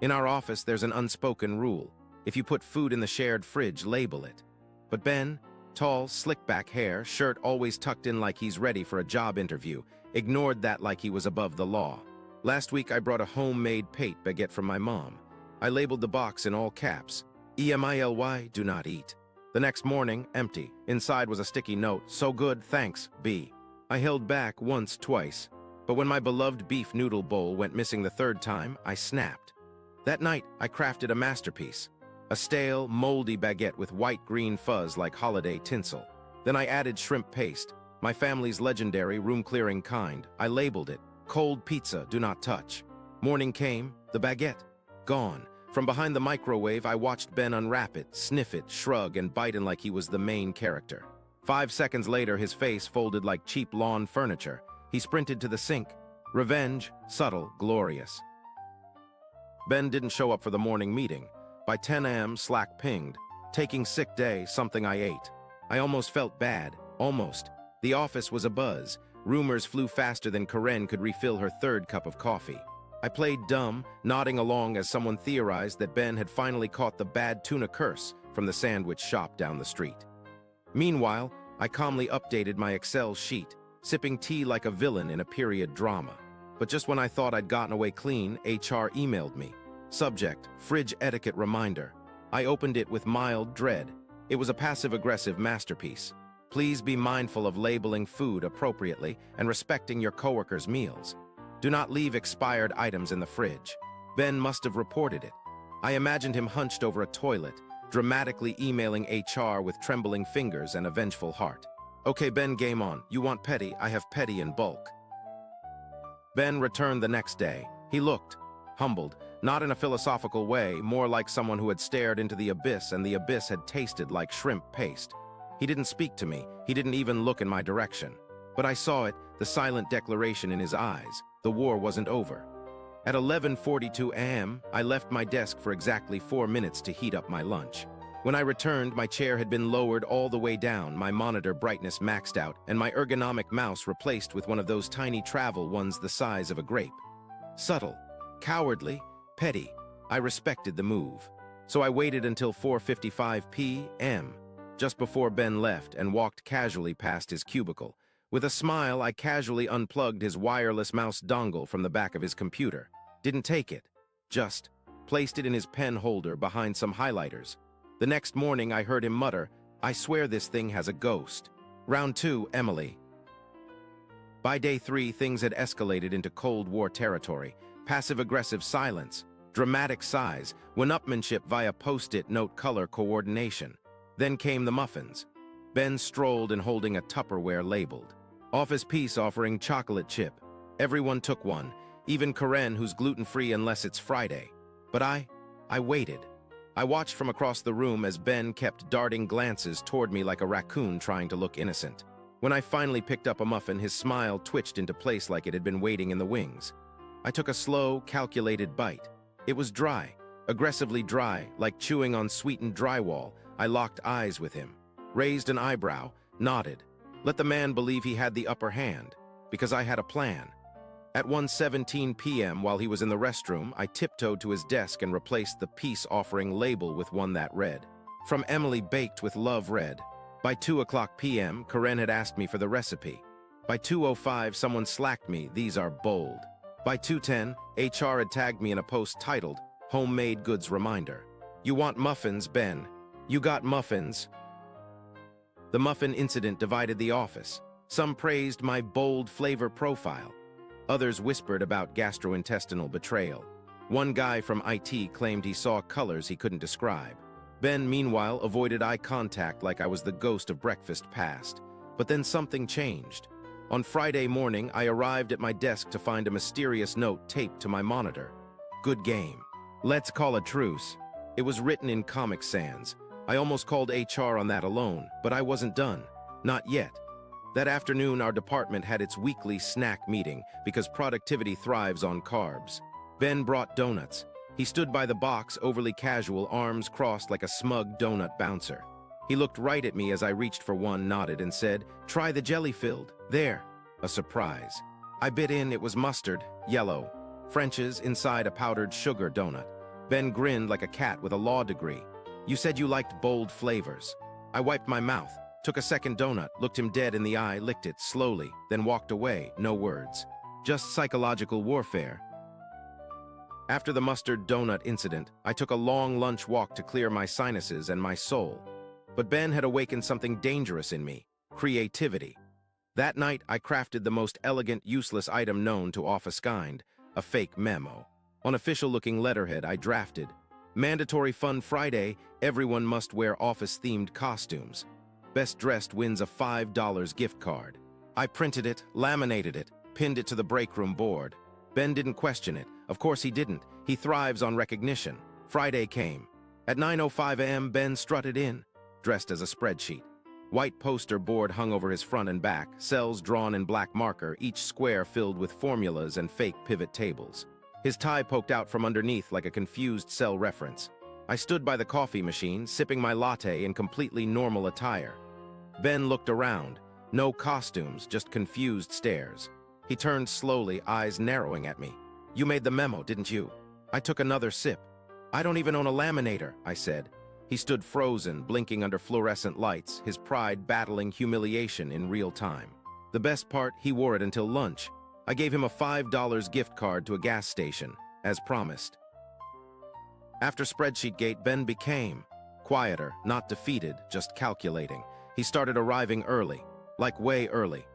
In our office, there's an unspoken rule. If you put food in the shared fridge, label it. But Ben, tall, slick-back hair, shirt always tucked in like he's ready for a job interview, ignored that like he was above the law. Last week, I brought a homemade pate baguette from my mom. I labeled the box in all caps. EMILY, do not eat. The next morning, empty. Inside was a sticky note. So good, thanks, B. I held back once, twice. But when my beloved beef noodle bowl went missing the third time, I snapped. That night, I crafted a masterpiece. A stale, moldy baguette with white-green fuzz like holiday tinsel. Then I added shrimp paste, my family's legendary room-clearing kind. I labeled it, cold pizza, do not touch. Morning came, the baguette, gone. From behind the microwave, I watched Ben unwrap it, sniff it, shrug, and bite in like he was the main character. 5 seconds later, his face folded like cheap lawn furniture. He sprinted to the sink. Revenge, subtle, glorious. Ben didn't show up for the morning meeting. By 10 a.m., Slack pinged. Taking sick day, something I ate. I almost felt bad. Almost. The office was abuzz. Rumors flew faster than Karen could refill her third cup of coffee. I played dumb, nodding along as someone theorized that Ben had finally caught the bad tuna curse from the sandwich shop down the street. Meanwhile, I calmly updated my Excel sheet, sipping tea like a villain in a period drama. But just when I thought I'd gotten away clean, HR emailed me. Subject, fridge etiquette reminder. I opened it with mild dread. It was a passive-aggressive masterpiece. Please be mindful of labeling food appropriately and respecting your coworkers' meals. Do not leave expired items in the fridge. Ben must have reported it. I imagined him hunched over a toilet, dramatically emailing HR with trembling fingers and a vengeful heart. Okay, Ben, game on. You want petty? I have petty in bulk. Ben returned the next day. He looked humbled, not in a philosophical way, more like someone who had stared into the abyss and the abyss had tasted like shrimp paste. He didn't speak to me. He didn't even look in my direction. But I saw it, the silent declaration in his eyes. The war wasn't over. At 11:42 a.m., I left my desk for exactly 4 minutes to heat up my lunch. When I returned, my chair had been lowered all the way down, my monitor brightness maxed out, and my ergonomic mouse replaced with one of those tiny travel ones the size of a grape. Subtle, cowardly, petty. I respected the move. So I waited until 4:55 p.m., just before Ben left, and walked casually past his cubicle. With a smile, I casually unplugged his wireless mouse dongle from the back of his computer. Didn't take it. Just placed it in his pen holder behind some highlighters. The next morning, I heard him mutter, I swear this thing has a ghost. Round 2, Emily. By day 3, things had escalated into Cold War territory. Passive-aggressive silence, dramatic sighs, one-upmanship via post-it note color coordination. Then came the muffins. Ben strolled and holding a Tupperware labeled. Office Peace offering chocolate chip. Everyone took one, even Karen, who's gluten-free unless it's Friday. But I waited. I watched from across the room as Ben kept darting glances toward me like a raccoon trying to look innocent. When I finally picked up a muffin, his smile twitched into place like it had been waiting in the wings. I took a slow, calculated bite. It was dry, aggressively dry, like chewing on sweetened drywall. I locked eyes with him, raised an eyebrow, nodded. Let the man believe he had the upper hand, because I had a plan. At 1:17 p.m., while he was in the restroom, I tiptoed to his desk and replaced the peace offering label with one that read, "From Emily, baked with love, read." By 2:00 p.m., Karen had asked me for the recipe. By 2:05, someone slacked me, "These are bold." By 2:10, HR had tagged me in a post titled, "Homemade Goods Reminder." You want muffins, Ben? You got muffins? The muffin incident divided the office. Some praised my bold flavor profile. Others whispered about gastrointestinal betrayal. One guy from IT claimed he saw colors he couldn't describe. Ben, meanwhile, avoided eye contact like I was the ghost of breakfast past. But then something changed. On Friday morning, I arrived at my desk to find a mysterious note taped to my monitor. Good game. Let's call a truce. It was written in Comic Sans. I almost called HR on that alone, but I wasn't done. Not yet. That afternoon, our department had its weekly snack meeting because productivity thrives on carbs. Ben brought donuts. He stood by the box, overly casual, arms crossed like a smug donut bouncer. He looked right at me as I reached for one, nodded, and said, "Try the jelly-filled. There." A surprise. I bit in. It was mustard, yellow, French's inside a powdered sugar donut. Ben grinned like a cat with a law degree. You said you liked bold flavors. I wiped my mouth, took a second donut, looked him dead in the eye, licked it slowly, then walked away, no words. Just psychological warfare. After the mustard donut incident, I took a long lunch walk to clear my sinuses and my soul. But Ben had awakened something dangerous in me: creativity. That night, I crafted the most elegant, useless item known to office-kind, a fake memo. On official-looking letterhead, I drafted, "Mandatory Fun Friday, everyone must wear office-themed costumes. Best dressed wins a $5 gift card." I printed it, laminated it, pinned it to the break room board. Ben didn't question it. Of course he didn't. He thrives on recognition. Friday came. At 9:05 a.m., Ben strutted in, dressed as a spreadsheet. White poster board hung over his front and back, cells drawn in black marker, each square filled with formulas and fake pivot tables. His tie poked out from underneath like a confused cell reference. I stood by the coffee machine, sipping my latte in completely normal attire. Ben looked around. No costumes, just confused stares. He turned slowly, eyes narrowing at me. "You made the memo, didn't you?" I took another sip. "I don't even own a laminator," I said. He stood frozen, blinking under fluorescent lights, his pride battling humiliation in real time. The best part, he wore it until lunch. I gave him a $5 gift card to a gas station, as promised. After Spreadsheet-gate, Ben became quieter, not defeated, just calculating. He started arriving early, like way early.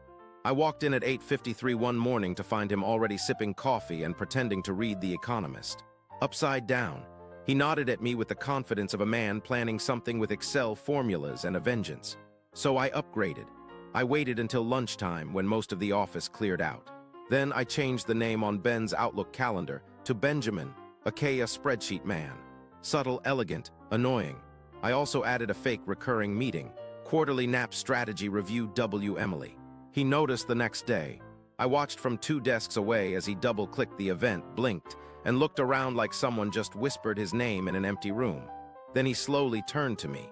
I walked in at 8:53 one morning to find him already sipping coffee and pretending to read The Economist. Upside down, he nodded at me with the confidence of a man planning something with Excel formulas and a vengeance. So I upgraded. I waited until lunchtime when most of the office cleared out. Then I changed the name on Ben's Outlook calendar to Benjamin, aka Spreadsheet Man. Subtle, elegant, annoying. I also added a fake recurring meeting, quarterly nap strategy review W. Emily. He noticed the next day. I watched from 2 desks away as he double-clicked the event, blinked, and looked around like someone just whispered his name in an empty room. Then he slowly turned to me.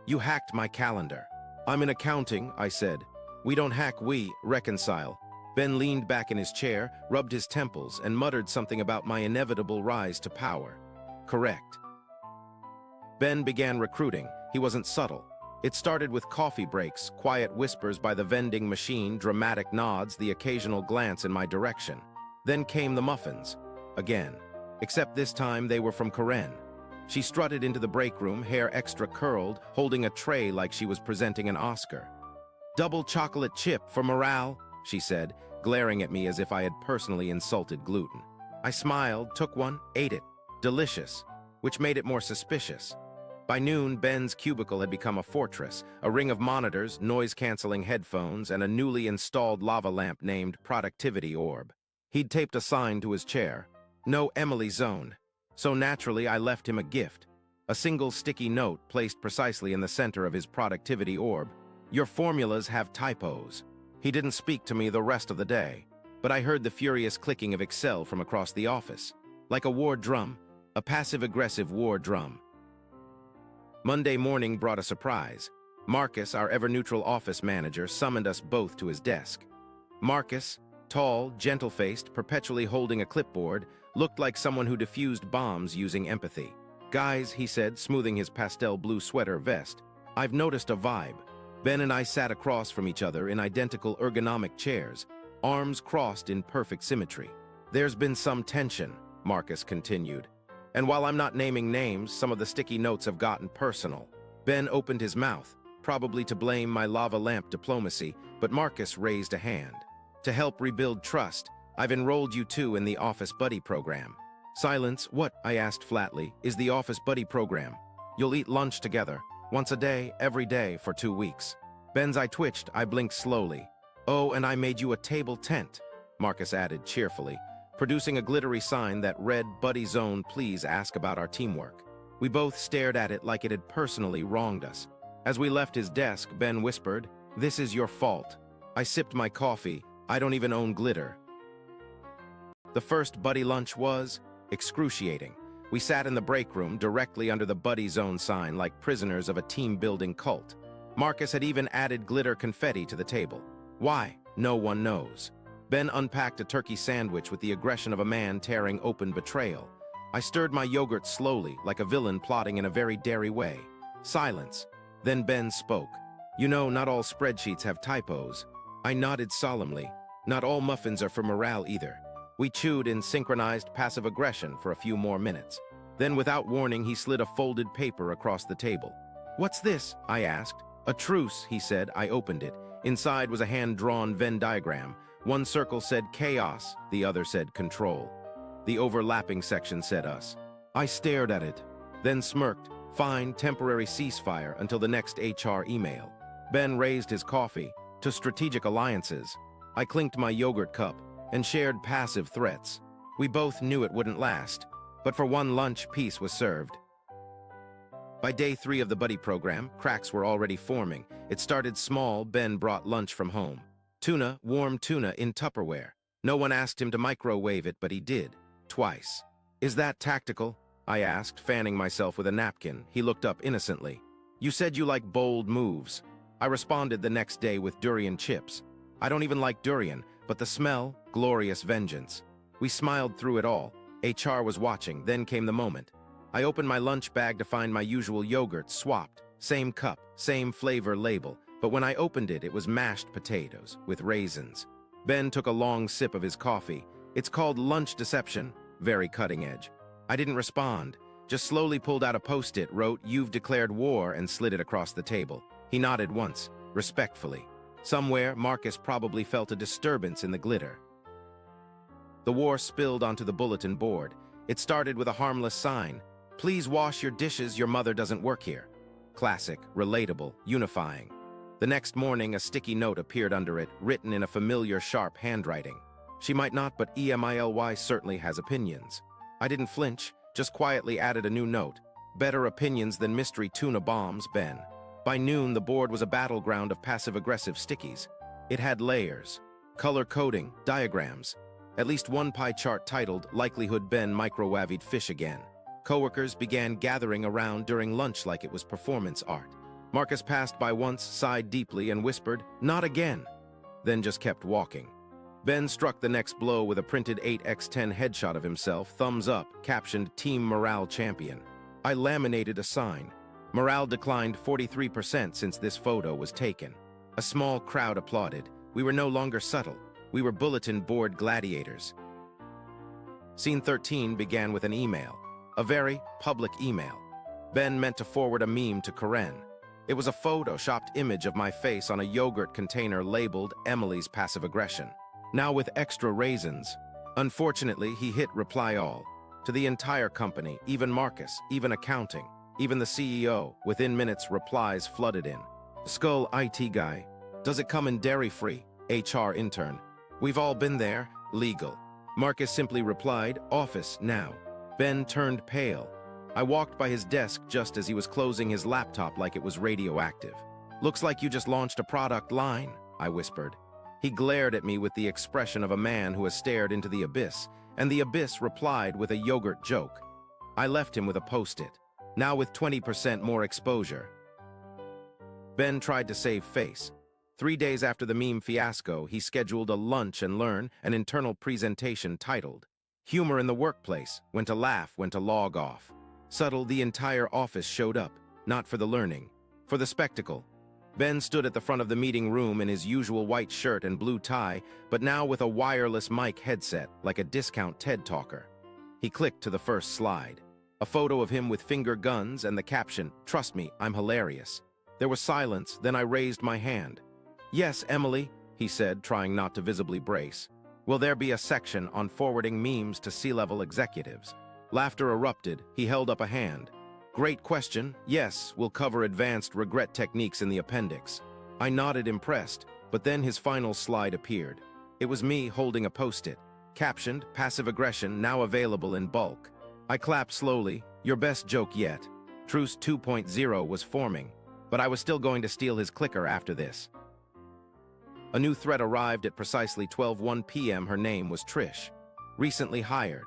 "You hacked my calendar." "I'm in accounting," I said. "We don't hack, we reconcile." Ben leaned back in his chair, rubbed his temples, and muttered something about my inevitable rise to power. Correct. Ben began recruiting. He wasn't subtle. It started with coffee breaks, quiet whispers by the vending machine, dramatic nods, the occasional glance in my direction. Then came the muffins. Again. Except this time they were from Karen. She strutted into the break room, hair extra curled, holding a tray like she was presenting an Oscar. "Double chocolate chip for morale," she said, glaring at me as if I had personally insulted gluten. I smiled, took one, ate it. Delicious, which made it more suspicious. By noon, Ben's cubicle had become a fortress, a ring of monitors, noise-canceling headphones, and a newly installed lava lamp named Productivity Orb. He'd taped a sign to his chair. "No Emily Zone." So naturally, I left him a gift. A single sticky note placed precisely in the center of his Productivity Orb. "Your formulas have typos." He didn't speak to me the rest of the day, but I heard the furious clicking of Excel from across the office. Like a war drum, a passive-aggressive war drum. Monday morning brought a surprise. Marcus, our ever-neutral office manager, summoned us both to his desk. Marcus, tall, gentle-faced, perpetually holding a clipboard, looked like someone who diffused bombs using empathy. "Guys," he said, smoothing his pastel blue sweater vest, "I've noticed a vibe." Ben and I sat across from each other in identical ergonomic chairs, arms crossed in perfect symmetry. "There's been some tension," Marcus continued. "And while I'm not naming names, some of the sticky notes have gotten personal." Ben opened his mouth, probably to blame my lava lamp diplomacy, but Marcus raised a hand. "To help rebuild trust, I've enrolled you two in the Office Buddy program." Silence. "What?" I asked flatly. "Is the Office Buddy program?" "You'll eat lunch together, once a day, every day, for 2 weeks." Ben's eye twitched. I blinked slowly. "Oh, and I made you a table tent," Marcus added cheerfully, producing a glittery sign that read, "Buddy Zone, please ask about our teamwork." We both stared at it like it had personally wronged us. As we left his desk, Ben whispered, "This is your fault." I sipped my coffee. I don't even own glitter. The first buddy lunch was excruciating. We sat in the break room directly under the Buddy Zone sign like prisoners of a team-building cult. Marcus had even added glitter confetti to the table. Why? No one knows. Ben unpacked a turkey sandwich with the aggression of a man tearing open betrayal. I stirred my yogurt slowly, like a villain plotting in a very dairy way. Silence. Then Ben spoke. You know, not all spreadsheets have typos. I nodded solemnly. Not all muffins are for morale either. We chewed in synchronized passive aggression for a few more minutes. Then, without warning, he slid a folded paper across the table. What's this? I asked. A truce, he said. I opened it. Inside was a hand-drawn Venn diagram. One circle said chaos, the other said control. The overlapping section said us. I stared at it, then smirked. Fine, temporary ceasefire until the next HR email. Ben raised his coffee. To strategic alliances. I clinked my yogurt cup and shared passive threats. We both knew it wouldn't last, but for one lunch, peace was served. By day 3 of the buddy program, cracks were already forming. It started small. Ben brought lunch from home. Tuna, warm tuna in Tupperware. No one asked him to microwave it, but he did. Twice. Is that tactical? I asked, fanning myself with a napkin. He looked up innocently. You said you like bold moves. I responded the next day with durian chips. I don't even like durian, but the smell, glorious vengeance. We smiled through it all. HR was watching, then came the moment. I opened my lunch bag to find my usual yogurt swapped. Same cup, same flavor label, but when I opened it, it was mashed potatoes with raisins. Ben took a long sip of his coffee. It's called lunch deception, very cutting edge. I didn't respond, just slowly pulled out a post-it, wrote, "You've declared war," and slid it across the table. He nodded once, respectfully. Somewhere, Marcus probably felt a disturbance in the glitter. The war spilled onto the bulletin board. It started with a harmless sign. Please wash your dishes, your mother doesn't work here. Classic, relatable, unifying. The next morning, a sticky note appeared under it, written in a familiar, sharp handwriting. She might not, but EMILY certainly has opinions. I didn't flinch, just quietly added a new note. Better opinions than mystery tuna bombs, Ben. By noon, the board was a battleground of passive-aggressive stickies. It had layers, color coding, diagrams. At least one pie chart titled, "Likelihood Ben microwaved fish again." Coworkers began gathering around during lunch like it was performance art. Marcus passed by once, sighed deeply, and whispered, "Not again," then just kept walking. Ben struck the next blow with a printed 8x10 headshot of himself, thumbs up, captioned Team Morale Champion. I laminated a sign. Morale declined 43% since this photo was taken. A small crowd applauded. We were no longer subtle. We were bulletin board gladiators. Scene 13 began with an email. A very public email. Ben meant to forward a meme to Karen. It was a photoshopped image of my face on a yogurt container labeled Emily's passive aggression. Now with extra raisins. Unfortunately, he hit reply all. To the entire company, even Marcus, even accounting, even the CEO. Within minutes, replies flooded in. Skull IT guy. Does it come in dairy-free? HR intern. We've all been there. Legal. Marcus simply replied, office now. Ben turned pale. I walked by his desk just as he was closing his laptop like it was radioactive. Looks like you just launched a product line, I whispered. He glared at me with the expression of a man who has stared into the abyss, and the abyss replied with a yogurt joke. I left him with a post-it, now with 20% more exposure. Ben tried to save face. 3 days after the meme fiasco, he scheduled a lunch and learn, an internal presentation titled Humor in the Workplace, when to laugh, when to log off. Subtle, the entire office showed up, not for the learning, for the spectacle. Ben stood at the front of the meeting room in his usual white shirt and blue tie, but now with a wireless mic headset, like a discount TED Talker. He clicked to the first slide. A photo of him with finger guns and the caption, "Trust me, I'm hilarious." There was silence, then I raised my hand. "Yes, Emily," he said, trying not to visibly brace. "Will there be a section on forwarding memes to C-level executives?" Laughter erupted. He held up a hand. "Great question. Yes, we'll cover advanced regret techniques in the appendix." I nodded, impressed, but then his final slide appeared. It was me holding a post-it, captioned, "Passive aggression now available in bulk." I clapped slowly. Your best joke yet. Truce 2.0 was forming, but I was still going to steal his clicker after this. A new threat arrived at precisely 12:01 p.m. Her name was Trish. Recently hired.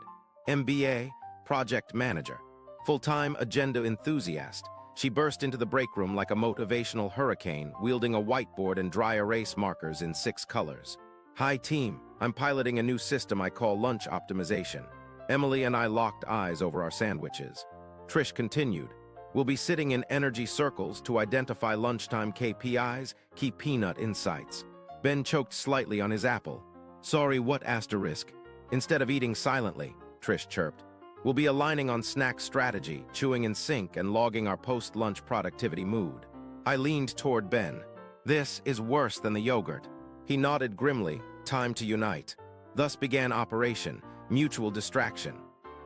MBA, project manager. Full-time agenda enthusiast. She burst into the break room like a motivational hurricane, wielding a whiteboard and dry erase markers in 6 colors. "Hi team, I'm piloting a new system I call lunch optimization. Emily and I locked eyes over our sandwiches. Trish continued, "We'll be sitting in energy circles to identify lunchtime KPIs, key peanut insights." Ben choked slightly on his apple. "Sorry, what asterisk?" "Instead of eating silently," Trish chirped. "We'll be aligning on snack strategy, chewing in sync, and logging our post-lunch productivity mood." I leaned toward Ben. "This is worse than the yogurt." He nodded grimly. "Time to unite." Thus began Operation Mutual Distraction.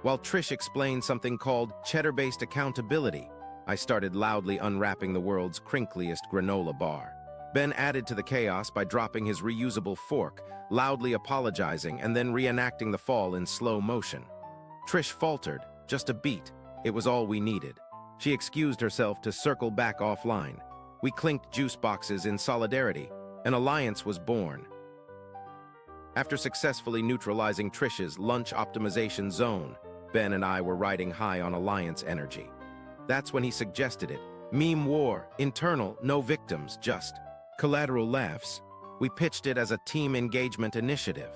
While Trish explained something called cheddar-based accountability, I started loudly unwrapping the world's crinkliest granola bar. Ben added to the chaos by dropping his reusable fork, loudly apologizing, and then reenacting the fall in slow motion. Trish faltered, just a beat. It was all we needed. She excused herself to circle back offline. We clinked juice boxes in solidarity. An alliance was born. After successfully neutralizing Trish's lunch optimization zone, Ben and I were riding high on alliance energy. That's when he suggested it. Meme war, internal, no victims, just collateral laughs. We pitched it as a team engagement initiative.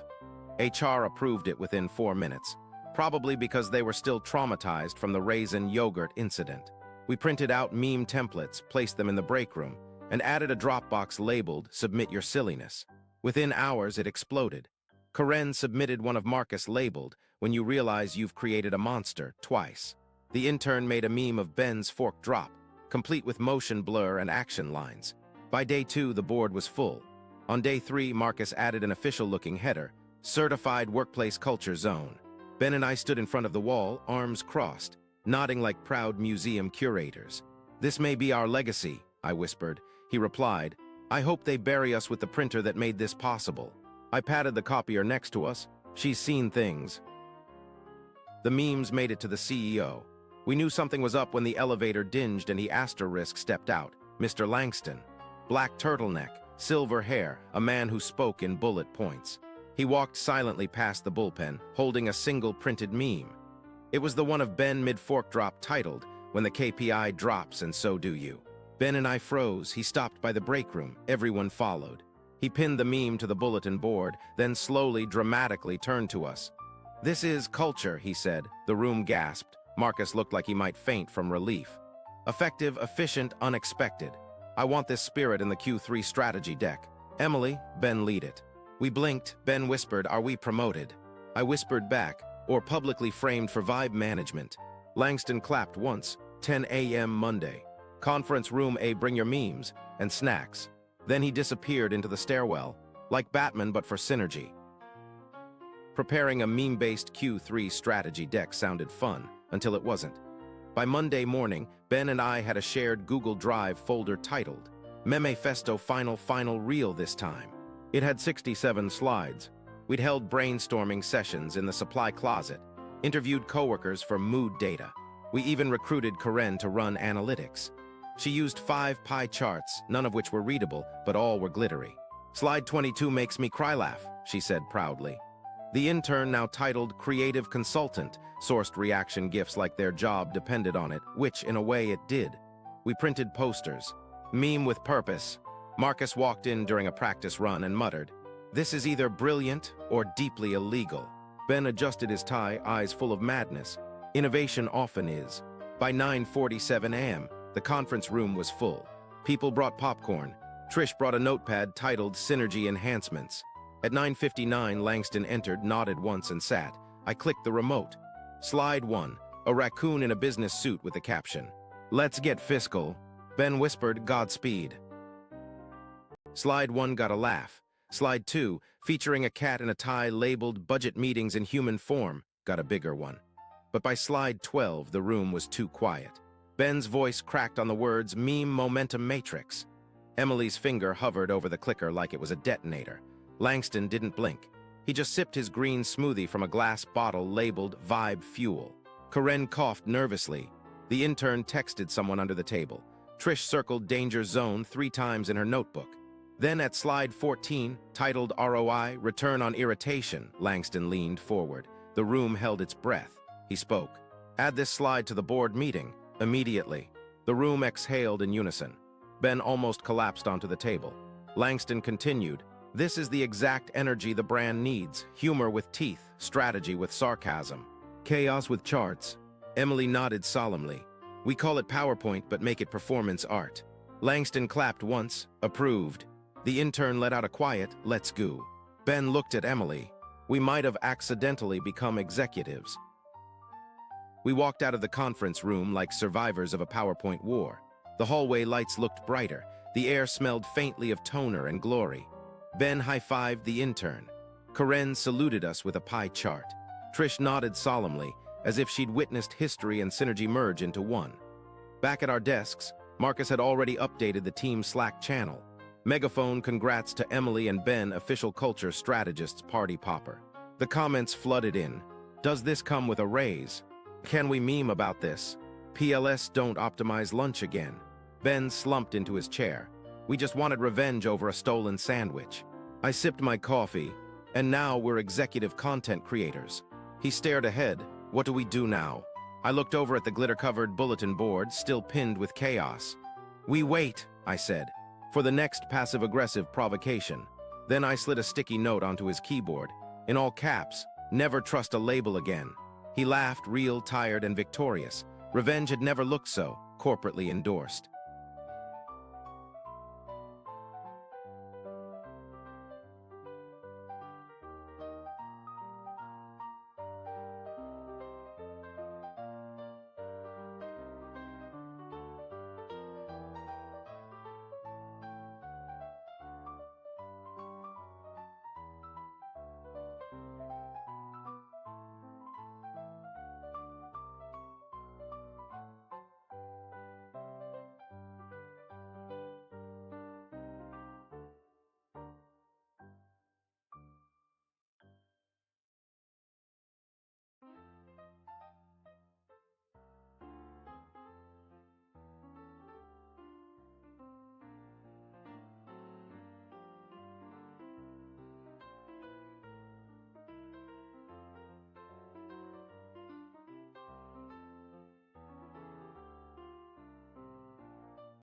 HR approved it within 4 minutes, probably because they were still traumatized from the raisin yogurt incident. We printed out meme templates, placed them in the break room, and added a Dropbox labeled "Submit Your Silliness." Within hours, it exploded. Karen submitted one of Marcus labeled "When You Realize You've Created a Monster" twice. The intern made a meme of Ben's fork drop, complete with motion blur and action lines. By day 2, the board was full. On day 3, Marcus added an official-looking header, "Certified Workplace Culture Zone." Ben and I stood in front of the wall, arms crossed, nodding like proud museum curators. "This may be our legacy," I whispered. He replied, "I hope they bury us with the printer that made this possible." I patted the copier next to us. "She's seen things." The memes made it to the CEO. We knew something was up when the elevator dinged and he asterisk stepped out. Mr. Langston. Black turtleneck, silver hair, a man who spoke in bullet points. He walked silently past the bullpen, holding a single printed meme. It was the one of Ben mid-fork drop titled, "When the KPI drops and so do you." Ben and I froze. He stopped by the break room. Everyone followed. He pinned the meme to the bulletin board, then slowly, dramatically turned to us. "This is culture," he said. The room gasped. Marcus looked like he might faint from relief. "Effective, efficient, unexpected. I want this spirit in the Q3 strategy deck. Emily, Ben lead it." We blinked. Ben whispered, "Are we promoted?" I whispered back, "Or publicly framed for vibe management." Langston clapped once. 10 a.m. Monday. Conference room A, bring your memes and snacks. Then he disappeared into the stairwell, like Batman but for synergy. Preparing a meme-based Q3 strategy deck sounded fun, until it wasn't. By Monday morning, Ben and I had a shared Google Drive folder titled, "Meme Festo Final Reel this time." It had 67 slides. We'd held brainstorming sessions in the supply closet, interviewed coworkers for mood data. We even recruited Karen to run analytics. She used 5 pie charts, none of which were readable, but all were glittery. "Slide 22 makes me cry laugh," she said proudly. The intern, now titled Creative Consultant, sourced reaction GIFs like their job depended on it, which, in a way, it did. We printed posters. "Meme with purpose." Marcus walked in during a practice run and muttered, "This is either brilliant or deeply illegal." Ben adjusted his tie, eyes full of madness. Innovation often is. By 9:47 a.m., the conference room was full. People brought popcorn. Trish brought a notepad titled Synergy Enhancements. At 9:59, Langston entered, nodded once, and sat. I clicked the remote. Slide 1, a raccoon in a business suit with the caption, "Let's get fiscal." Ben whispered, "Godspeed." Slide 1 got a laugh. Slide 2, featuring a cat in a tie labeled Budget Meetings in Human Form, got a bigger one. But by slide 12, the room was too quiet. Ben's voice cracked on the words Meme Momentum Matrix. Emily's finger hovered over the clicker like it was a detonator. Langston didn't blink. He just sipped his green smoothie from a glass bottle labeled Vibe Fuel. Karen coughed nervously. The intern texted someone under the table. Trish circled Danger Zone 3 times in her notebook. Then at slide 14, titled ROI, Return on Irritation, Langston leaned forward. The room held its breath. He spoke. "Add this slide to the board meeting." Immediately. The room exhaled in unison. Ben almost collapsed onto the table. Langston continued, "This is the exact energy the brand needs. Humor with teeth, strategy with sarcasm." Chaos with charts. Emily nodded solemnly. We call it PowerPoint, but make it performance art. Langston clapped once, approved. The intern let out a quiet, let's go. Ben looked at Emily. We might have accidentally become executives. We walked out of the conference room like survivors of a PowerPoint war. The hallway lights looked brighter. The air smelled faintly of toner and glory. Ben high-fived the intern. Karen saluted us with a pie chart. Trish nodded solemnly, as if she'd witnessed history and synergy merge into one. Back at our desks, Marcus had already updated the team Slack channel. Megaphone congrats to Emily and Ben, official culture strategists party popper. The comments flooded in. Does this come with a raise? Can we meme about this? PLS don't optimize lunch again. Ben slumped into his chair. We just wanted revenge over a stolen sandwich. I sipped my coffee, and now we're executive content creators. He stared ahead. What do we do now? I looked over at the glitter-covered bulletin board, still pinned with chaos. We wait, I said, for the next passive-aggressive provocation. Then I slid a sticky note onto his keyboard. In all caps, never trust a label again. He laughed, real, tired, and victorious. Revenge had never looked so, corporately endorsed.